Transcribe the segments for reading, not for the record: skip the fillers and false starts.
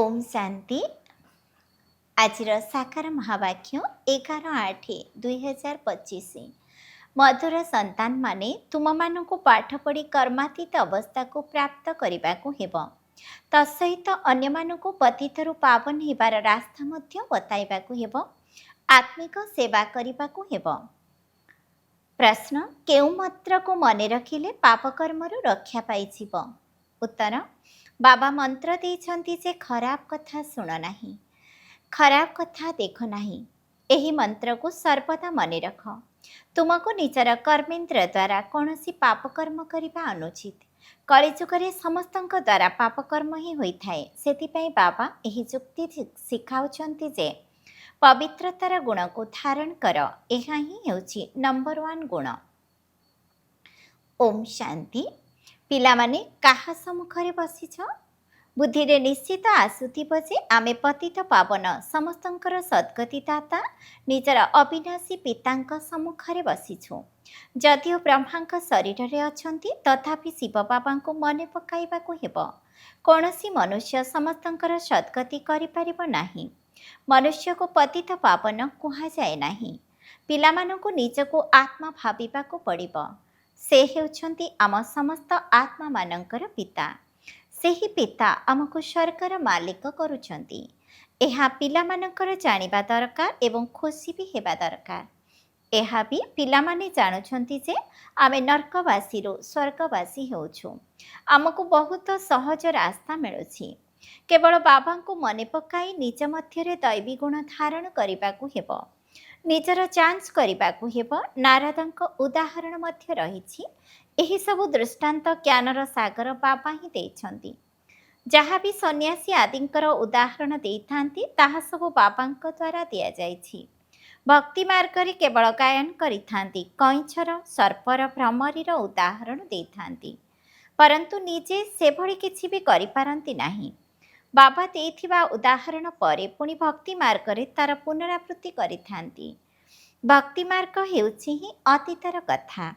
ओम शांति। आजिर साकार महावाक्य 11/8/2025। मधुर संतान माने तुम मानकु पाठ पढ़ी कर्मातीत अवस्था को प्राप्त करने को हेब। तत्सहित अन्य मानकु पतितरु पावन हेबार रास्ता मध्य बताइबा को हेब। आत्मिक सेवा करने को हेब। प्रश्न, केउ मंत्र को मने रखिले पाप कर्मरु रक्षा पाइजिब? उत्तर, बाबा मंत्र देइछन्ति जे खराब कथा सुन नाही, खराब कथा देख नाही। एही मंत्र को सर्वदा मने रख। तुमको निजर कर्मेन्द्र द्वारा कौनसी पाप कर्म करने अनुचित। कलिजुगरे समस्तଙ୍କ द्वारा पाप कर्म ही होइथाए। सेतिपई बाबा एही जुक्ति शिखाउछन्ति जे पवित्रतार गुण को धारण कर। यह ही हेउछि नंबर 1 गुण। ओम शांति। पिलामाने काहा सम्मुखरे बसिछ? बुद्धिरे निश्चित आसुथिब जे आमे पतित पावन समस्तंकर सद्गतिदाता निजर अविनाशी पितांक सम्मुखरे बसिछु। जदिओ ब्रह्मांक शरीर रे अछंती तथापि शिव बाबांको मने पकाइबाको हेब। कौनसी मनुष्य समस्तंकर सद्गति करि परिब नाही। मनुष्य को पतित पावन कुहा जाए नाही। पिलामानंकु निजको आत्मा भाबिबाको पड़िब। से हेउछन्ति आम समस्त आत्मा मानंकर पिता। सेही पिता आमको स्वर्गर मालिक करुछन्ति। एहा पिलामानंकर जानिबा दरकार एवं खुशी भी हेबा दरकार। एहा भी पिलामाने जानुछन्ति जे आमे नरकवासी रो स्वर्गवासी हेउछु। आमको बहुत सहज रास्ता मिलुछि। केवल बाबा को मने पकाई निज मध्यरे दैवी गुण धारण करिबाकु हेब। निजर जांच करिबाकु हेब। नारदंक उदाहरण मध्य रहिछि। एही सबु दृष्टांत ज्ञानर सागर बाबा ही देइछन्ति। जहाँ भी सन्यासी आदिंकर उदाहरण देइथांती ताहा सबु बाबांक द्वारा दिया जाइछि। भक्ति मार्गरे केवल गायन करिथांती। कईंछर सर्पर भ्रमरीर उदाहरण देइथांती, परंतु निजे सेभଳି किछि भी करिपारंती नाही। बाबा देइथिबा उदाहरण परे पुणी भक्ति मार्गरे तार पुनरावृत्ति करिथांती। भक्ति मार्ग हेउछि ही अतीतर कथा।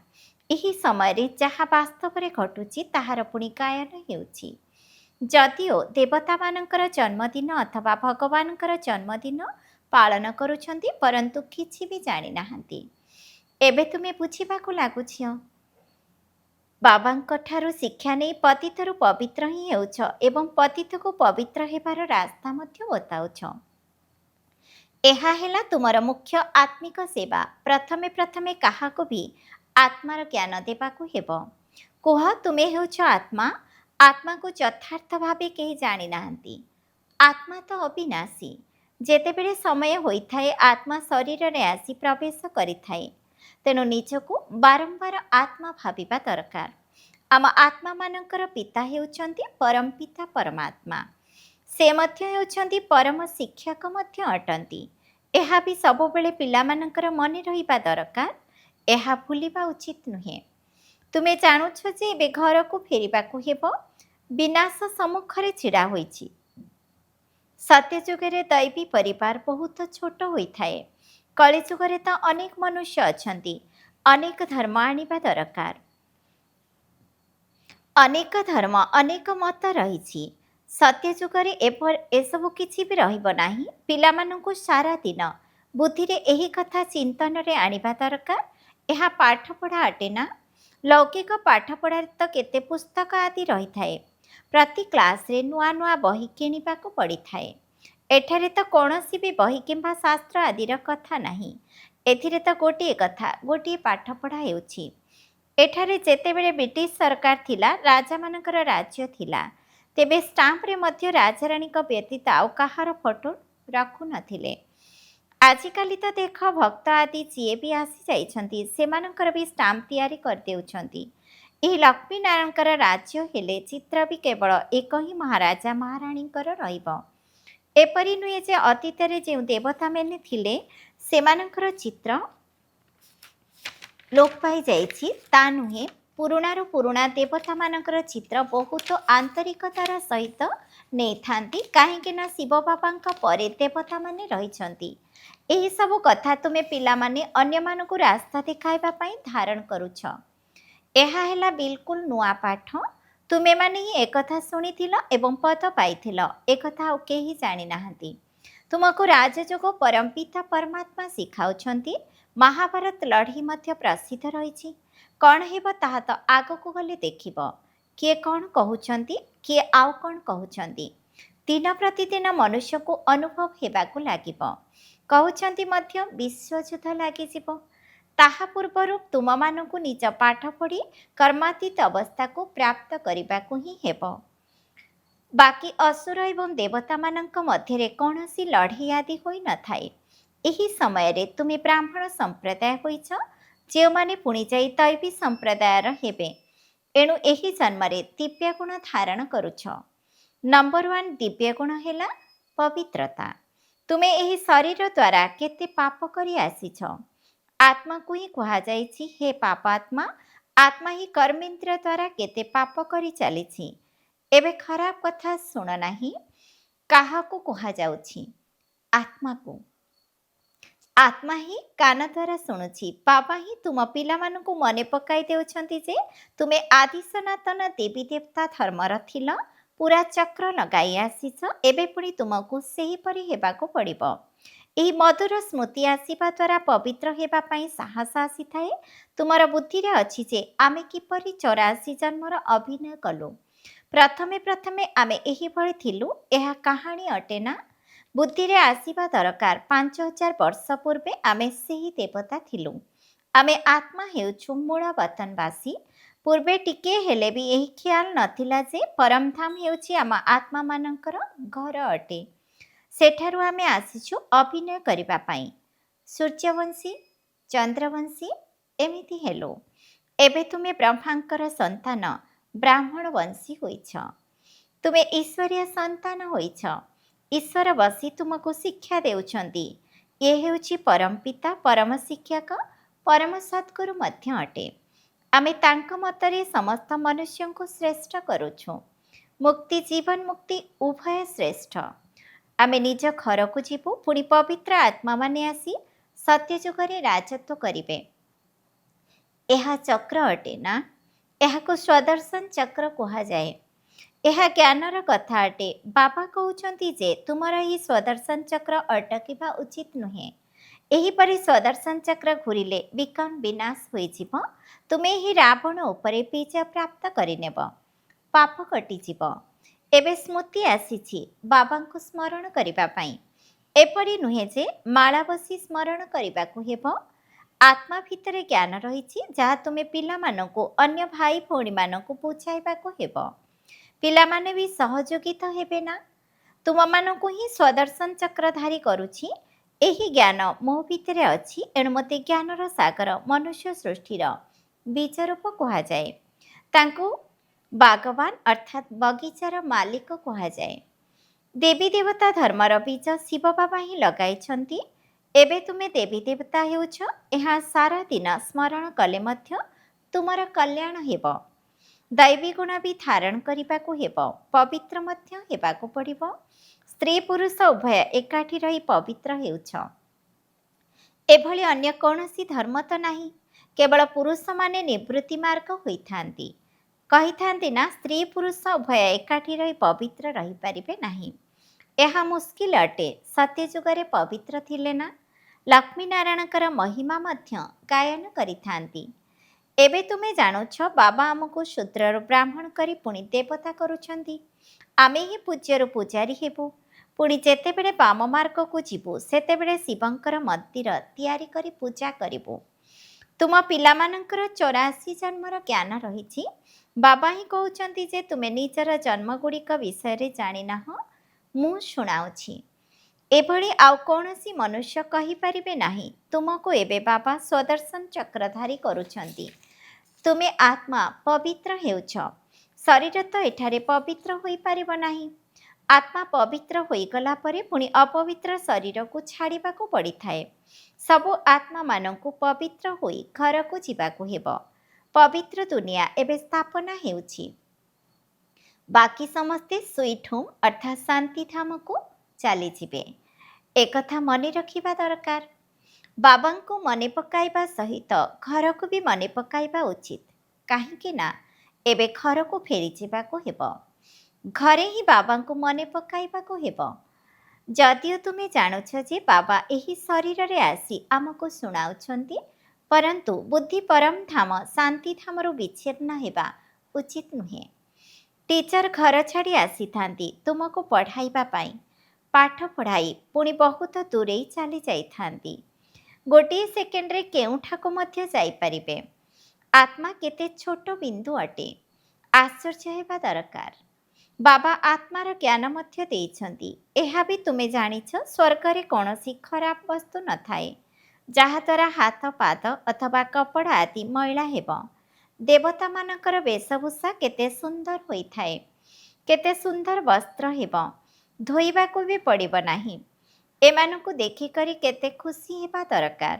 एही समय रे जहाँ वास्तव में घटुछि ताहार पुणी गायन हेउछि। जदिओ देवता मानकर जन्मदिन अथवा भगवानकर जन्मदिन पालन करुछन्ति, परंतु किछि भी जानि नाहंती। एबे तुमे बुझिबाकु लागुछि। बाबांक ठारू शिक्षा नहीं पतितरु पवित्र ही हेउछ एवं पतित को पवित्र हेबार रास्ता मध्य बताउछ। एहा हेला तुमर मुख्य आत्मिक सेवा। प्रथमे प्रथमे काहाको भी आत्मार ज्ञान देबाकु हेब। कुह तुमे हेउछ आत्मा। आत्मा को यथार्थ भावे केही जानि नाहंती। आत्मा तो अविनाशी। जेतेबेले समय होइथाए आत्मा शरीर रे आसी प्रवेश करिथाए। तेणु निजको बारंबार आत्मा भाविबा दरकार। आम आत्मा मानकर पिता हेउछन्ति परम पिता परमात्मा। से मध्य हेउछन्ति परम शिक्षक मध्य अटंती। एहा भी सबुबेले पिलामानकर मने रहिबा दरकार। एहा भूलिबा उचित नुहे। तुमे जानुछ जे एबे घर को फेरिबाकु हेब। विनाश सम्मुखरे छिड़ा होइछि। सत्यजुगरे दैवी परिवार बहुत छोट होइथाए। कलिजुगरे तो अनेक मनुष्य अछन्ति। अनेक धर्म आनिबा दरकार। अनेक धर्म अनेक मत रहिछि। सत्यजुगरे एसबु किछि भी रहिब नाही। पिलामानंकु सारा दिन बुद्धिरे एही कथा चिंतन रे आनिबा दरकार। एहा पाठ पढ़ा अटेना। लौकिक पाठ पढ़ारे तो केते पुस्तक आदि रही थाए। प्रति क्लास रे नुआ नुआ बही किनिबाकु पड़िथाए। एठारे तो कौनसी भी बही किंबा शास्त्र आदिर कथा नाही। एथिरे तो गोटिए कथा गोटिए पाठ पढ़ा हेउछि। एठारे जेतेबेले ब्रिटिश सरकार थिला, राजा मानकर राज्य थिला, तेबे स्टाम्प रे मध्य राजाराणी व्यतीत आउ काहार फोटो रखु नथिले। आजिकाली तो देख भक्त आदि जीए भी आसी जाइछन्ति, सेमानकर भी स्टाम्प तैयारी कर देउछन्ति। एही लक्ष्मी नारायणकर राज्य हेले चित्र भी केवल एक ही महाराजा महाराणीकर रहिब। एपरि नुहे जे अतीतरे जे देवता मैंने थिले सेमानकर चित्र लोप पाई जाइछि ता नुहे। पुराणारू पुराणा देवता मानकर चित्र बहुत आंतरिकतार सहित नहीं थांती। काहेकि ना शिव बाबांक परे देवता माने रहिछन्ति। एही सब कथा तुमे पिला माने अन्य मानकु रास्ता देखाइबा पई धारण करूछ। एहा हेला बिल्कुल नुआ पाठ। ତୁମେମାନେ ହିଁ ଏକଥା ଶୁଣିଥିଲ ଏବଂ ପଦ ପାଇଥିଲ, ଏକଥା ଆଉ କେହି ଜାଣିନାହାନ୍ତି। ତୁମକୁ ରାଜଯୋଗ ପରମପିତା ପରମାତ୍ମା ଶିଖାଉଛନ୍ତି। ମହାଭାରତ ଲଢ଼େଇ ମଧ୍ୟ ପ୍ରସିଦ୍ଧ ରହିଛି। କ'ଣ ହେବ ତାହା ତ ଆଗକୁ ଗଲେ ଦେଖିବ। କିଏ କ'ଣ କହୁଛନ୍ତି, କିଏ ଆଉ କ'ଣ କହୁଛନ୍ତି। ଦିନ ପ୍ରତିଦିନ ମନୁଷ୍ୟକୁ ଅନୁଭବ ହେବାକୁ ଲାଗିବ। କହୁଛନ୍ତି ମଧ୍ୟ ବିଶ୍ୱଯୁଦ୍ଧ ଲାଗିଯିବ। ତାହା ପୂର୍ବରୁ ତୁମମାନଙ୍କୁ ନିଜ ପାଠ ପଢ଼ି କର୍ମାତୀତ ଅବସ୍ଥାକୁ ପ୍ରାପ୍ତ କରିବାକୁ ହିଁ ହେବ। ବାକି ଅସୁର ଏବଂ ଦେବତାମାନଙ୍କ ମଧ୍ୟରେ କୌଣସି ଲଢ଼େଇ ଆଦି ହୋଇନଥାଏ। ଏହି ସମୟରେ ତୁମେ ବ୍ରାହ୍ମଣ ସମ୍ପ୍ରଦାୟ ହୋଇଛ, ଯେଉଁମାନେ ପୁଣି ଯାଇ ଦୈବୀ ସମ୍ପ୍ରଦାୟର ହେବେ। ଏଣୁ ଏହି ଜନ୍ମରେ ଦିବ୍ୟ ଗୁଣ ଧାରଣ କରୁଛ। ନମ୍ବର 1 ଦିବ୍ୟ ଗୁଣ ହେଲା ପବିତ୍ରତା। ତୁମେ ଏହି ଶରୀର ଦ୍ୱାରା କେତେ ପାପ କରି ଆସିଛ। ଆତ୍ମାକୁ ହିଁ କୁହାଯାଇଛି, ହେ ପାପାତ୍ମା, ଆତ୍ମା ହିଁ କର୍ମେନ୍ଦ୍ରିୟ ଦ୍ୱାରା କେତେ ପାପ କରି ଚାଲିଛି। ଏବେ ଖରାପ କଥା ଶୁଣ ନାହିଁ। କାହାକୁ କୁହାଯାଉଛି? ଆତ୍ମାକୁ। ଆତ୍ମା ହିଁ କାନ ଦ୍ୱାରା ଶୁଣୁଛି। ବାବା ହିଁ ତୁମ ପିଲାମାନଙ୍କୁ ମନେ ପକାଇ ଦେଉଛନ୍ତି ଯେ ତୁମେ ଆଦି ସନାତନ ଦେବୀ ଦେବତା ଧର୍ମର ଥିଲ, ପୁରା ଚକ୍ର ଲଗାଇ ଆସିଛ। ଏବେ ପୁଣି ତୁମକୁ ସେହିପରି ହେବାକୁ ପଡ଼ିବ। ଏହି ମଧୁର ସ୍ମୃତି ଆସିବା ଦ୍ୱାରା ପବିତ୍ର ହେବା ପାଇଁ ସାହସ ଆସିଥାଏ। ତୁମର ବୁଦ୍ଧିରେ ଅଛି ଯେ ଆମେ କିପରି 84 ଜନ୍ମର ଅଭିନୟ କଲୁ। ପ୍ରଥମେ ଆମେ ଏହିଭଳି ଥିଲୁ, ଏହା କାହାଣୀ ଅଟେ ନା। ବୁଦ୍ଧିରେ ଆସିବା ଦରକାର। 5000 ବର୍ଷ ପୂର୍ବେ ଆମେ ସେହି ଦେବତା ଥିଲୁ। ଆମେ ଆତ୍ମା ହେଉଛୁ ମୂଳ ବତନବାସୀ। ପୂର୍ବେ ଟିକିଏ ହେଲେ ବି ଏହି ଖିଆଲ ନଥିଲା ଯେ ପରମଧାମ ହେଉଛି ଆମ ଆତ୍ମାମାନଙ୍କର ଘର ଅଟେ। ସେଠାରୁ ଆମେ ଆସିଛୁ ଅଭିନୟ କରିବା ପାଇଁ। ସୂର୍ଯ୍ୟବଂଶୀ, ଚନ୍ଦ୍ରବଂଶୀ ଏମିତି ହେଲୁ। ଏବେ ତୁମେ ବ୍ରହ୍ମାଙ୍କର ସନ୍ତାନ, ବ୍ରାହ୍ମଣ ବଂଶୀ ହୋଇଛ। ତୁମେ ଈଶ୍ୱରୀୟ ସନ୍ତାନ ହୋଇଛ। ଈଶ୍ୱର ବସି ତୁମକୁ ଶିକ୍ଷା ଦେଉଛନ୍ତି। ଇଏ ହେଉଛି ପରମପିତା, ପରମ ଶିକ୍ଷକ, ପରମ ସଦ୍ଗୁରୁ ମଧ୍ୟ ଅଟେ। ଆମେ ତାଙ୍କ ମତରେ ସମସ୍ତ ମନୁଷ୍ୟଙ୍କୁ ଶ୍ରେଷ୍ଠ କରୁଛୁ। ମୁକ୍ତି, ଜୀବନ ମୁକ୍ତି ଉଭୟ ଶ୍ରେଷ୍ଠ। ଆମେ ନିଜ ଘରକୁ ଯିବୁ, ପୁଣି ପବିତ୍ର ଆତ୍ମାମାନେ ଆସି ସତ୍ୟଯୁଗରେ ରାଜତ୍ୱ କରିବେ। ଏହା ଚକ୍ର ଅଟେ ନା। ଏହାକୁ ସ୍ୱଦର୍ଶନ ଚକ୍ର କୁହାଯାଏ। ଏହା ଜ୍ଞାନର କଥା ଅଟେ। ବାବା କହୁଛନ୍ତି ଯେ ତୁମର ଏହି ସ୍ୱଦର୍ଶନ ଚକ୍ର ଅଟକିବା ଉଚିତ ନୁହେଁ। ଏହିପରି ସ୍ୱଦର୍ଶନ ଚକ୍ର ଘୂରିଲେ ବିକର୍ମ ବିନାଶ ହୋଇଯିବ। ତୁମେ ଏହି ରାବଣ ଉପରେ ବିଜୟ ପ୍ରାପ୍ତ କରିନେବ। ପାପ କଟିଯିବ। ଏବେ ସ୍ମୃତି ଆସିଛି ବାବାଙ୍କୁ ସ୍ମରଣ କରିବା ପାଇଁ। ଏପରି ନୁହେଁ ଯେ ମାଳା ବସି ସ୍ମରଣ କରିବାକୁ ହେବ। ଆତ୍ମା ଭିତରେ ଜ୍ଞାନ ରହିଛି, ଯାହା ତୁମେ ପିଲାମାନଙ୍କୁ, ଅନ୍ୟ ଭାଇ ଭଉଣୀମାନଙ୍କୁ ବୁଝାଇବାକୁ ହେବ। ପିଲାମାନେ ବି ସହଯୋଗିତ ହେବେ ନା। ତୁମମାନଙ୍କୁ ହିଁ ସ୍ୱଦର୍ଶନ ଚକ୍ରଧାରୀ କରୁଛି। ଏହି ଜ୍ଞାନ ମୋ ଭିତରେ ଅଛି। ଏଣୁ ମୋତେ ଜ୍ଞାନର ସାଗର, ମନୁଷ୍ୟ ସୃଷ୍ଟିର ବୀଜରୂପ କୁହାଯାଏ। ତାଙ୍କୁ ବାଗବାନ ଅର୍ଥାତ୍ ବଗିଚାର ମାଲିକ କୁହାଯାଏ। ଦେବୀ ଦେବତା ଧର୍ମର ବୀଜ ଶିବ ବାବା ହିଁ ଲଗାଇଛନ୍ତି। ଏବେ ତୁମେ ଦେବୀ ଦେବତା ହେଉଛ। ଏହା ସାରା ଦିନ ସ୍ମରଣ କଲେ ମଧ୍ୟ ତୁମର କଲ୍ୟାଣ ହେବ। ଦୈବୀ ଗୁଣ ବି ଧାରଣ କରିବାକୁ ହେବ। ପବିତ୍ର ମଧ୍ୟ ହେବାକୁ ପଡ଼ିବ। ସ୍ତ୍ରୀ ପୁରୁଷ ଉଭୟ ଏକାଠି ରହି ପବିତ୍ର ହେଉଛ। ଏଭଳି ଅନ୍ୟ କୌଣସି ଧର୍ମ ତ ନାହିଁ। କେବଳ ପୁରୁଷମାନେ ନିବୃତ୍ତି ମାର୍ଗ ହୋଇଥାନ୍ତି। କହିଥାନ୍ତି ନା, ସ୍ତ୍ରୀ ପୁରୁଷ ଉଭୟ ଏକାଠି ରହି ପବିତ୍ର ରହିପାରିବେ ନାହିଁ। ଏହା ମୁସ୍କିଲ ଅଟେ। ସତ୍ୟଯୁଗରେ ପବିତ୍ର ଥିଲେ ନା। ଲକ୍ଷ୍ମୀ ନାରାୟଣଙ୍କର ମହିମା ମଧ୍ୟ ଗାୟନ କରିଥାନ୍ତି। ଏବେ ତୁମେ ଜାଣୁଛ ବାବା ଆମକୁ ଶୂଦ୍ରରୁ ବ୍ରାହ୍ମଣ କରି ପୁଣି ଦେବତା କରୁଛନ୍ତି। ଆମେ ହିଁ ପୂଜ୍ୟରୁ ପୂଜାରୀ ହେବୁ। ପୁଣି ଯେତେବେଳେ ବାମ ମାର୍ଗକୁ ଯିବୁ, ସେତେବେଳେ ଶିବଙ୍କର ମନ୍ଦିର ତିଆରି କରି ପୂଜା କରିବୁ। ତୁମ ପିଲାମାନଙ୍କର 84 ଜନ୍ମର ଜ୍ଞାନ ରହିଛି। ବାବା ହିଁ କହୁଛନ୍ତି ଯେ ତୁମେ ନିଜର ଜନ୍ମଗୁଡ଼ିକ ବିଷୟରେ ଜାଣିନାହଁ। ମୁଁ ଶୁଣାଉଛି। ଏଭଳି ଆଉ କୌଣସି ମନୁଷ୍ୟ କହିପାରିବେ ନାହିଁ। ତୁମକୁ ଏବେ ବାବା ସ୍ୱଦର୍ଶନ ଚକ୍ରଧାରୀ କରୁଛନ୍ତି। ତୁମେ ଆତ୍ମା ପବିତ୍ର ହେଉଛ। ଶରୀର ତ ଏଠାରେ ପବିତ୍ର ହୋଇପାରିବ ନାହିଁ। ଆତ୍ମା ପବିତ୍ର ହୋଇଗଲା ପରେ ପୁଣି ଅପବିତ୍ର ଶରୀରକୁ ଛାଡ଼ିବାକୁ ପଡ଼ିଥାଏ। ସବୁ ଆତ୍ମାମାନଙ୍କୁ ପବିତ୍ର ହୋଇ ଘରକୁ ଯିବାକୁ ହେବ। ପବିତ୍ର ଦୁନିଆ ଏବେ ସ୍ଥାପନା ହେଉଛି। ବାକି ସମସ୍ତେ ସୁଇଟ୍ ହୋମ୍ ଅର୍ଥାତ୍ ଶାନ୍ତିଧାମକୁ ଚାଲିଯିବେ। ଏକଥା ମନେ ରଖିବା ଦରକାର। ବାବାଙ୍କୁ ମନେ ପକାଇବା ସହିତ ଘରକୁ ବି ମନେ ପକାଇବା ଉଚିତ। କାହିଁକି ନା ଏବେ ଘରକୁ ଫେରିଯିବାକୁ ହେବ। ଘରେ ହିଁ ବାବାଙ୍କୁ ମନେ ପକାଇବାକୁ ହେବ। ଯଦିଓ ତୁମେ ଜାଣୁଛ ଯେ ବାବା ଏହି ଶରୀରରେ ଆସି ଆମକୁ ଶୁଣାଉଛନ୍ତି, ପରନ୍ତୁ ବୁଦ୍ଧି ପରମ ଧାମ ଶାନ୍ତି ଧାମରୁ ବିଚ୍ଛିନ୍ନ ହେବା ଉଚିତ ନୁହେଁ। ଟିଚର ଘର ଛାଡ଼ି ଆସିଥାନ୍ତି ତୁମକୁ ପଢ଼ାଇବା ପାଇଁ। ପାଠ ପଢ଼ାଇ ପୁଣି ବହୁତ ଦୂରେଇ ଚାଲି ଯାଇଥାନ୍ତି। ଗୋଟିଏ ସେକେଣ୍ଡରେ କେଉଁଠାକୁ ମଧ୍ୟ ଯାଇପାରିବେ। ଆତ୍ମା କେତେ ଛୋଟ ବିନ୍ଦୁ ଅଟେ। ଆଶ୍ଚର୍ଯ୍ୟ ହେବା ଦରକାର। ବାବା ଆତ୍ମାର ଜ୍ଞାନ ମଧ୍ୟ ଦେଇଛନ୍ତି। ଏହା ବି ତୁମେ ଜାଣିଛ, ସ୍ୱର୍ଗରେ କୌଣସି ଖରାପ ବସ୍ତୁ ନଥାଏ ଯାହାଦ୍ୱାରା ହାତ ପାଦ ଅଥବା କପଡ଼ା ଆଦି ମଇଳା ହେବ। ଦେବତାମାନଙ୍କର ବେଶଭୂଷା କେତେ ସୁନ୍ଦର ହୋଇଥାଏ। କେତେ ସୁନ୍ଦର ବସ୍ତ୍ର ହେବ। ଧୋଇବାକୁ ବି ପଡ଼ିବ ନାହିଁ। ଏମାନଙ୍କୁ ଦେଖିକରି କେତେ ଖୁସି ହେବା ଦରକାର।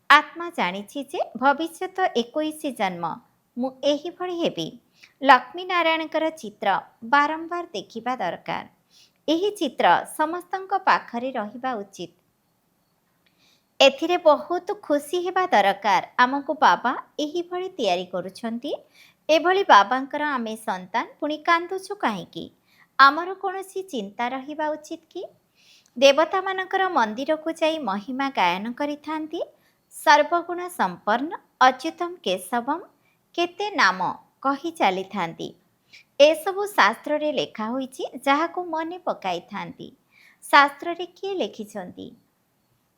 ଆତ୍ମା ଜାଣିଛି ଯେ ଭବିଷ୍ୟତ 21 ଜନ୍ମ ମୁଁ ଏହିଭଳି ହେବି। ଲକ୍ଷ୍ମୀ ନାରାୟଣଙ୍କର ଚିତ୍ର ବାରମ୍ବାର ଦେଖିବା ଦରକାର। ଏହି ଚିତ୍ର ସମସ୍ତଙ୍କ ପାଖରେ ରହିବା ଉଚିତ। ଏଥିରେ ବହୁତ ଖୁସି ହେବା ଦରକାର। ଆମକୁ ବାବା ଏହିଭଳି ତିଆରି କରୁଛନ୍ତି। ଏଭଳି ବାବାଙ୍କର ଆମେ ସନ୍ତାନ, ପୁଣି କାନ୍ଦୁଛୁ କାହିଁକି? ଆମର କୌଣସି ଚିନ୍ତା ରହିବା ଉଚିତ କି? ଦେବତାମାନଙ୍କର ମନ୍ଦିରକୁ ଯାଇ ମହିମା ଗାୟନ କରିଥାନ୍ତି। ସର୍ବଗୁଣ ସମ୍ପନ୍ନ ଅଚ୍ୟୁତମ କେଶବମ୍ କେତେ ନାମ କହି ଚାଲିଥାନ୍ତି। ଏସବୁ ଶାସ୍ତ୍ରରେ ଲେଖା ହୋଇଛି, ଯାହାକୁ ମନେ ପକାଇଥାନ୍ତି। ଶାସ୍ତ୍ରରେ କିଏ ଲେଖିଛନ୍ତି?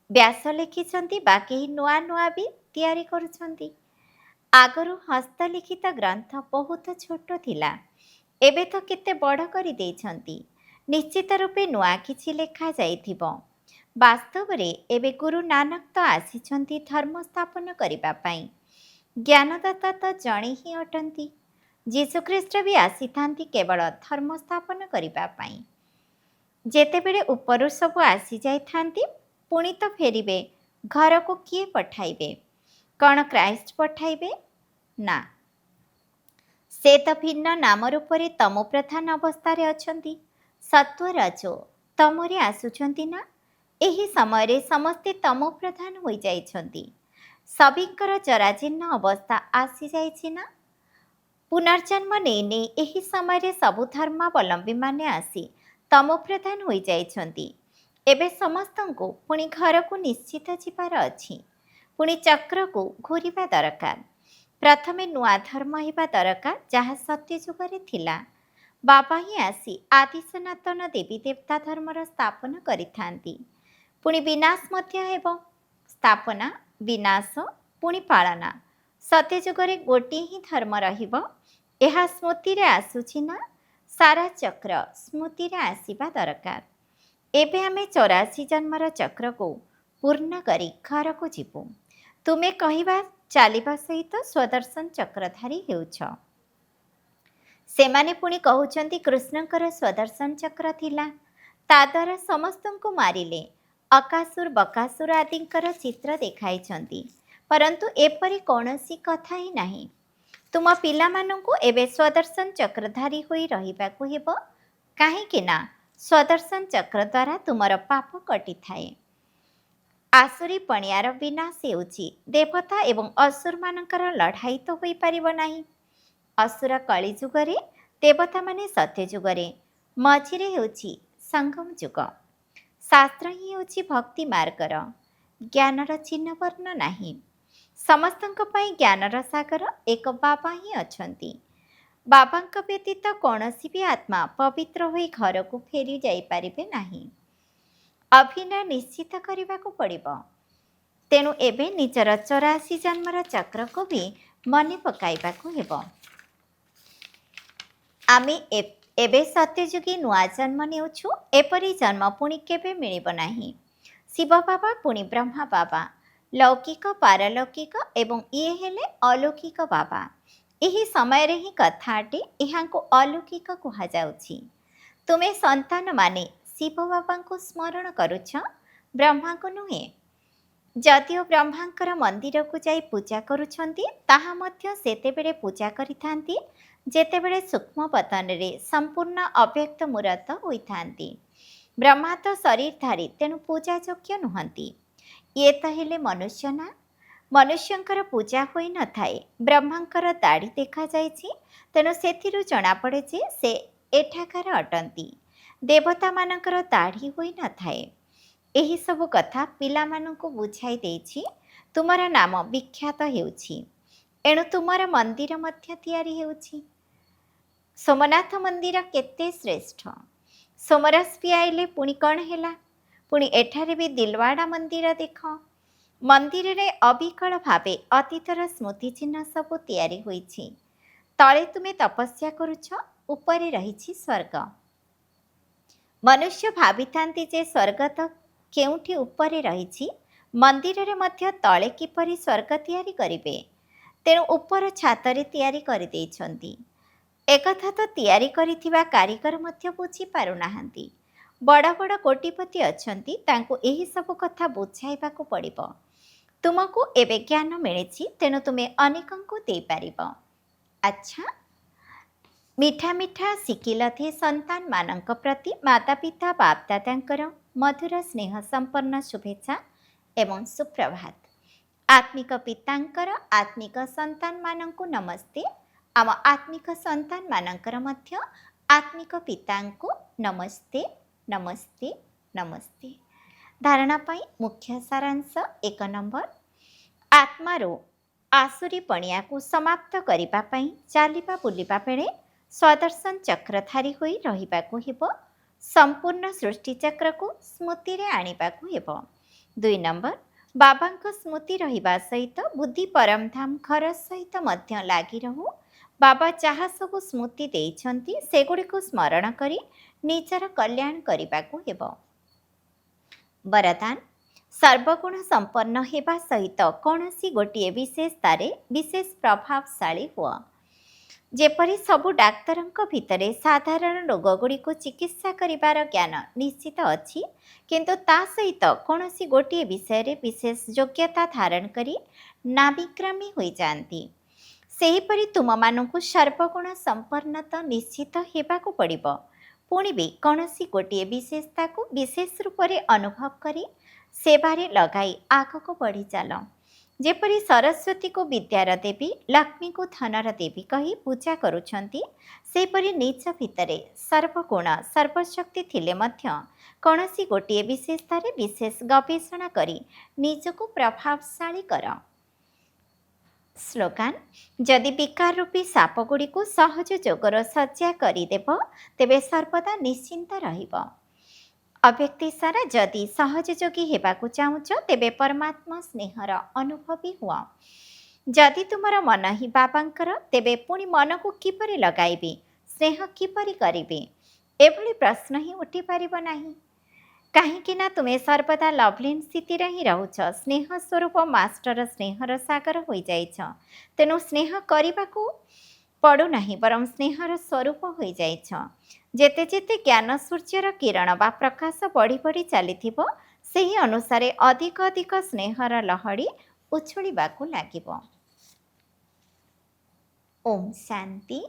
ବ୍ୟାସ ଲେଖିଛନ୍ତି, ବା କେହି ନୂଆ ନୂଆ ବି ତିଆରି କରୁଛନ୍ତି। ଆଗରୁ ହସ୍ତଲିଖିତ ଗ୍ରନ୍ଥ ବହୁତ ଛୋଟ ଥିଲା। ଏବେ ତ କେତେ ବଡ଼ କରିଦେଇଛନ୍ତି। ନିଶ୍ଚିତ ରୂପେ ନୂଆ କିଛି ଲେଖାଯାଇଥିବ। ବାସ୍ତବରେ ଏବେ ଗୁରୁ ନାନକ ତ ଆସିଛନ୍ତି ଧର୍ମ ସ୍ଥାପନ କରିବା ପାଇଁ। ଜ୍ଞାନଦାତା ତ ଜଣେ ହିଁ ଅଟନ୍ତି। ଯୀଶୁଖ୍ରୀଷ୍ଟ ବି ଆସିଥାନ୍ତି କେବଳ ଧର୍ମ ସ୍ଥାପନ କରିବା ପାଇଁ। ଯେତେବେଳେ ଉପରୁ ସବୁ ଆସିଯାଇଥାନ୍ତି, ପୁଣି ତ ଫେରିବେ। ଘରକୁ କିଏ ପଠାଇବେ? କ'ଣ କ୍ରାଇଷ୍ଟ ପଠାଇବେ? ନା, ସେ ତ ଭିନ୍ନ ନାମ ରୂପରେ ତମୋ ପ୍ରଧାନ ଅବସ୍ଥାରେ ଅଛନ୍ତି। ସତ୍ୱ ରଜୋ ତମରେ ଆସୁଛନ୍ତି ନା? ଏହି ସମୟରେ ସମସ୍ତେ ତମୋ ପ୍ରଧାନ ହୋଇଯାଇଛନ୍ତି। ସଭିଙ୍କର ଜରାଜୀର୍ଣ୍ଣ ଅବସ୍ଥା ଆସିଯାଇଛି ନା? ପୁନର୍ଜନ୍ମ ନେଇ ନେଇ ଏହି ସମୟରେ ସବୁ ଧର୍ମାବଲମ୍ବୀମାନେ ଆସି ତମୋ ପ୍ରଧାନ ହୋଇଯାଇଛନ୍ତି। ଏବେ ସମସ୍ତଙ୍କୁ ପୁଣି ଘରକୁ ନିଶ୍ଚିତ ଯିବାର ଅଛି। ପୁଣି ଚକ୍ରକୁ ଘୂରିବା ଦରକାର। ପ୍ରଥମେ ନୂଆ ଧର୍ମ ହେବା ଦରକାର, ଯାହା ସତ୍ୟ ଯୁଗରେ ଥିଲା। ବାବା ହିଁ ଆସି ଆଦି ସନାତନ ଦେବୀ ଦେବତା ଧର୍ମର ସ୍ଥାପନ କରିଥାନ୍ତି। ପୁଣି ବିନାଶ ମଧ୍ୟ ହେବ। ସ୍ଥାପନା, ବିନାଶ, ପୁଣି ପାଳନା। ସତ୍ୟ ଯୁଗରେ ଗୋଟିଏ ହିଁ ଧର୍ମ ରହିବ। ଏହା ସ୍ମୃତିରେ ଆସୁଛି ନା? ସାରା ଚକ୍ର ସ୍ମୃତିରେ ଆସିବା ଦରକାର। ଏବେ ଆମେ 84 ଜନ୍ମର ଚକ୍ରକୁ ପୂର୍ଣ୍ଣ କରି ଘରକୁ ଯିବୁ। ତୁମେ କହିବା ଚାଲିବା ସହିତ ସ୍ୱଦର୍ଶନ ଚକ୍ରଧାରୀ ହେଉଛ। ସେମାନେ ପୁଣି କହୁଛନ୍ତି କୃଷ୍ଣଙ୍କର ସ୍ୱଦର୍ଶନ ଚକ୍ର ଥିଲା, ତା ଦ୍ୱାରା ସମସ୍ତଙ୍କୁ ମାରିଲେ। ଅକାସୁର ବକାସୁର ଆଦିଙ୍କର ଚିତ୍ର ଦେଖାଇଛନ୍ତି, ପରନ୍ତୁ ଏପରି କୌଣସି କଥା ହିଁ ନାହିଁ। ତୁମ ପିଲାମାନଙ୍କୁ ଏବେ ସ୍ୱଦର୍ଶନ ଚକ୍ରଧାରୀ ହୋଇ ରହିବାକୁ ହେବ। କାହିଁକି ନା ସ୍ୱଦର୍ଶନ ଚକ୍ର ଦ୍ୱାରା ତୁମର ପାପ କଟିଥାଏ। ଆସୁରୀ ପଣିଆର ବିନାଶ ହେଉଛି। ଦେବତା ଏବଂ ଅସୁରମାନଙ୍କର ଲଢ଼ାଇ ତ ହୋଇପାରିବ ନାହିଁ। ଅସୁର କଳି ଯୁଗରେ, ଦେବତାମାନେ ସତ୍ୟ ଯୁଗରେ। ମଝିରେ ହେଉଛି ସଙ୍ଗମ ଯୁଗ। ଶାସ୍ତ୍ର ହିଁ ହେଉଛି ଭକ୍ତି ମାର୍ଗର। ଜ୍ଞାନର ଚିହ୍ନ ବର୍ଣ୍ଣ ନାହିଁ। ସମସ୍ତଙ୍କ ପାଇଁ ଜ୍ଞାନର ସାଗର ଏକ ବାବା ହିଁ ଅଛନ୍ତି। ବାବାଙ୍କ ବ୍ୟତୀତ କୌଣସି ବି ଆତ୍ମା ପବିତ୍ର ହୋଇ ଘରକୁ ଫେରି ଯାଇପାରିବେ ନାହିଁ। ଅଭିନୟ ନିଶ୍ଚିତ କରିବାକୁ ପଡ଼ିବ। ତେଣୁ ଏବେ ନିଜର 84 ଜନ୍ମର ଚକ୍ରକୁ ବି ମନେ ପକାଇବାକୁ ହେବ। ଆମେ ଏବେ ସତ୍ୟଯୁଗୀ ନୂଆ ଜନ୍ମ ନେଉଛୁ। ଏପରି ଜନ୍ମ ପୁଣି କେବେ ମିଳିବ ନାହିଁ। ଶିବ ବାବା ପୁଣି ବ୍ରହ୍ମା ବାବା, ଲୌକିକ, ପାରଲୌକିକ ଏବଂ ଇଏ ହେଲେ ଅଲୌକିକ ବାବା। ଏହି ସମୟରେ ହିଁ କଥା ଅଟେ, ଏହାଙ୍କୁ ଅଲୌକିକ କୁହାଯାଉଛି। ତୁମେ ସନ୍ତାନମାନେ ଶିବ ବାବାଙ୍କୁ ସ୍ମରଣ କରୁଛ, ବ୍ରହ୍ମାଙ୍କୁ ନୁହେଁ। ଯଦିଓ ବ୍ରହ୍ମାଙ୍କର ମନ୍ଦିରକୁ ଯାଇ ପୂଜା କରୁଛନ୍ତି, ତାହା ମଧ୍ୟ ସେତେବେଳେ ପୂଜା କରିଥାନ୍ତି ଯେତେବେଳେ ସୂକ୍ଷ୍ମ ବଦନରେ ସମ୍ପୂର୍ଣ୍ଣ ଅବ୍ୟକ୍ତ ମୂରତ ହୋଇଥାନ୍ତି। ବ୍ରହ୍ମା ତ ଶରୀରଧାରୀ, ତେଣୁ ପୂଜା ଯୋଗ୍ୟ ନୁହନ୍ତି। ଇଏ ତ ହେଲେ ମନୁଷ୍ୟ ନା? ମନୁଷ୍ୟଙ୍କର ପୂଜା ହୋଇ ନଥାଏ। ବ୍ରହ୍ମାଙ୍କର ଦାଢ଼ି ଦେଖାଯାଇଛି, ତେଣୁ ସେଥିରୁ ଜଣାପଡ଼େ ଯେ ସେ ଏଠାକାର ଅଟନ୍ତି। ଦେବତାମାନଙ୍କର ଦାଢ଼ି ହୋଇ ନଥାଏ। ଏହିସବୁ କଥା ପିଲାମାନଙ୍କୁ ବୁଝାଇ ଦେଇଛି। ତୁମର ନାମ ବିଖ୍ୟାତ ହେଉଛି, ଏଣୁ ତୁମର ମନ୍ଦିର ମଧ୍ୟ ତିଆରି ହେଉଛି। ସୋମନାଥ ମନ୍ଦିର କେତେ ଶ୍ରେଷ୍ଠ। ସୋମରସ ପିଆଇଲେ ପୁଣି କ'ଣ ହେଲା? ପୁଣି ଏଠାରେ ବି ଦିଲୱାଡ଼ା ମନ୍ଦିର ଦେଖ। ମନ୍ଦିରରେ ଅବିକଳ ଭାବେ ଅତୀତର ସ୍ମୃତି ଚିହ୍ନ ସବୁ ତିଆରି ହୋଇଛି। ତଳେ ତୁମେ ତପସ୍ୟା କରୁଛ, ଉପରେ ରହିଛି ସ୍ୱର୍ଗ। ମନୁଷ୍ୟ ଭାବିଥାନ୍ତି ଯେ ସ୍ୱର୍ଗ ତ କେଉଁଠି ଉପରେ ରହିଛି, ମନ୍ଦିରରେ ମଧ୍ୟ ତଳେ କିପରି ସ୍ୱର୍ଗ ତିଆରି କରିବେ, ତେଣୁ ଉପର ଛାତରେ ତିଆରି କରିଦେଇଛନ୍ତି। ଏକଥା ତ ତିଆରି କରିଥିବା କାରିଗର ମଧ୍ୟ ବୁଝିପାରୁନାହାନ୍ତି। ବଡ଼ ବଡ଼ କୋଟିପତି ଅଛନ୍ତି, ତାଙ୍କୁ ଏହିସବୁ କଥା ବୁଝାଇବାକୁ ପଡ଼ିବ। ତୁମକୁ ଏବେ ଜ୍ଞାନ ମିଳିଛି, ତେଣୁ ତୁମେ ଅନେକଙ୍କୁ ଦେଇପାରିବ। ଆଚ୍ଛା, ମିଠା ମିଠା ଶିଖିଲଥି ସନ୍ତାନମାନଙ୍କ ପ୍ରତି ମାତା ପିତା ବାପଦାଦାଙ୍କର ମଧୁର ସ୍ନେହ ସମ୍ପନ୍ନ ଶୁଭେଚ୍ଛା ଏବଂ ସୁପ୍ରଭାତ। ଆତ୍ମିକ ପିତାଙ୍କର ଆତ୍ମିକ ସନ୍ତାନମାନଙ୍କୁ ନମସ୍ତେ। ଆମ ଆତ୍ମିକ ସନ୍ତାନମାନଙ୍କର ମଧ୍ୟ ଆତ୍ମିକ ପିତାଙ୍କୁ ନମସ୍ତେ ନମସ୍ତେ ନମସ୍ତେ। ଧାରଣା ପାଇଁ ମୁଖ୍ୟ ସାରାଂଶ 1 ନମ୍ବର, ଆତ୍ମାରୁ ଆସୁରୀ ପଣିଆକୁ ସମାପ୍ତ କରିବା ପାଇଁ ଚାଲିବା ବୁଲିବା ବେଳେ ସ୍ୱଦର୍ଶନ ଚକ୍ରଧାରୀ ହୋଇ ରହିବାକୁ ହେବ। ସମ୍ପୂର୍ଣ୍ଣ ସୃଷ୍ଟିଚକ୍ରକୁ ସ୍ମୃତିରେ ଆଣିବାକୁ ହେବ। 2 ନମ୍ବର, ବାବାଙ୍କ ସ୍ମୃତି ରହିବା ସହିତ ବୁଦ୍ଧି ପରମଧାମ ଘର ସହିତ ମଧ୍ୟ ଲାଗି ରହୁ। ବାବା ଯାହା ସବୁ ସ୍ମୃତି ଦେଇଛନ୍ତି ସେଗୁଡ଼ିକୁ ସ୍ମରଣ କରି ନିଜର କଲ୍ୟାଣ କରିବାକୁ ହେବ। ବରଦାନ, ସର୍ବଗୁଣ ସମ୍ପନ୍ନ ହେବା ସହିତ କୌଣସି ଗୋଟିଏ ବିଶେଷତାରେ ବିଶେଷ ପ୍ରଭାବଶାଳୀ ହୁଅ। ଯେପରି ସବୁ ଡାକ୍ତରଙ୍କ ଭିତରେ ସାଧାରଣ ରୋଗଗୁଡ଼ିକୁ ଚିକିତ୍ସା କରିବାର ଜ୍ଞାନ ନିଶ୍ଚିତ ଅଛି, କିନ୍ତୁ ତା ସହିତ କୌଣସି ଗୋଟିଏ ବିଷୟରେ ବିଶେଷ ଯୋଗ୍ୟତା ଧାରଣ କରି ନାବିକ୍ରାମୀ ହୋଇଯାଆନ୍ତି, ସେହିପରି ତୁମମାନଙ୍କୁ ସର୍ବଗୁଣ ସମ୍ପନ୍ନ ତ ନିଶ୍ଚିତ ହେବାକୁ ପଡ଼ିବ। ପୁଣି ବି କୌଣସି ଗୋଟିଏ ବିଶେଷତାକୁ ବିଶେଷ ରୂପରେ ଅନୁଭବ କରି ସେବାରେ ଲଗାଇ ଆଗକୁ ବଢ଼ିଚାଲ। ଯେପରି ସରସ୍ୱତୀକୁ ବିଦ୍ୟାର ଦେବୀ, ଲକ୍ଷ୍ମୀକୁ ଧନର ଦେବୀ କହି ପୂଜା କରୁଛନ୍ତି, ସେହିପରି ନିଜ ଭିତରେ ସର୍ବଗୁଣ ସର୍ବଶକ୍ତି ଥିଲେ ମଧ୍ୟ କୌଣସି ଗୋଟିଏ ବିଶେଷତାରେ ବିଶେଷ ଗବେଷଣା କରି ନିଜକୁ ପ୍ରଭାବଶାଳୀ କର। ସ୍ଲୋଗାନ, ଯଦି ବିକାର ରୂପୀ ସାପଗୁଡ଼ିକୁ ସହଜ ଯୋଗର ଶଯ୍ୟା କରିଦେବ, ତେବେ ସର୍ବଦା ନିଶ୍ଚିନ୍ତ ରହିବ। ଅବ୍ୟକ୍ତି ସାରା ଯଦି ସହଜ ଯୋଗୀ ହେବାକୁ ଚାହୁଁଛ, ତେବେ ପରମାତ୍ମା ସ୍ନେହର ଅନୁଭବୀ ହୁଅ। ଯଦି ତୁମର ମନ ହିଁ ବାବାଙ୍କର, ତେବେ ପୁଣି ମନକୁ କିପରି ଲଗାଇବେ, ସ୍ନେହ କିପରି କରିବେ, ଏଭଳି ପ୍ରଶ୍ନ ହିଁ ଉଠିପାରିବ ନାହିଁ। କାହିଁକି ନା ତୁମେ ସର୍ବଦା ଲଭ୍ଲିନ୍ ସ୍ଥିତିରେ ହିଁ ରହୁଛ। ସ୍ନେହ ସ୍ୱରୂପ ମାଷ୍ଟର ସ୍ନେହର ସାଗର ହୋଇଯାଇଛ, ତେଣୁ ସ୍ନେହ କରିବାକୁ ପଡ଼ୁନାହିଁ, ବରଂ ସ୍ନେହର ସ୍ୱରୂପ ହୋଇଯାଇଛ। ଯେତେ ଯେତେ ଜ୍ଞାନ ସୂର୍ଯ୍ୟର କିରଣ ବା ପ୍ରକାଶ ବଢ଼ି ବଢ଼ି ଚାଲିଥିବ, ସେହି ଅନୁସାରେ ଅଧିକ ଅଧିକ ସ୍ନେହର ଲହଡ଼ି ଉଛୁଳିବାକୁ ଲାଗିବ। ଓମ୍ ଶାନ୍ତି।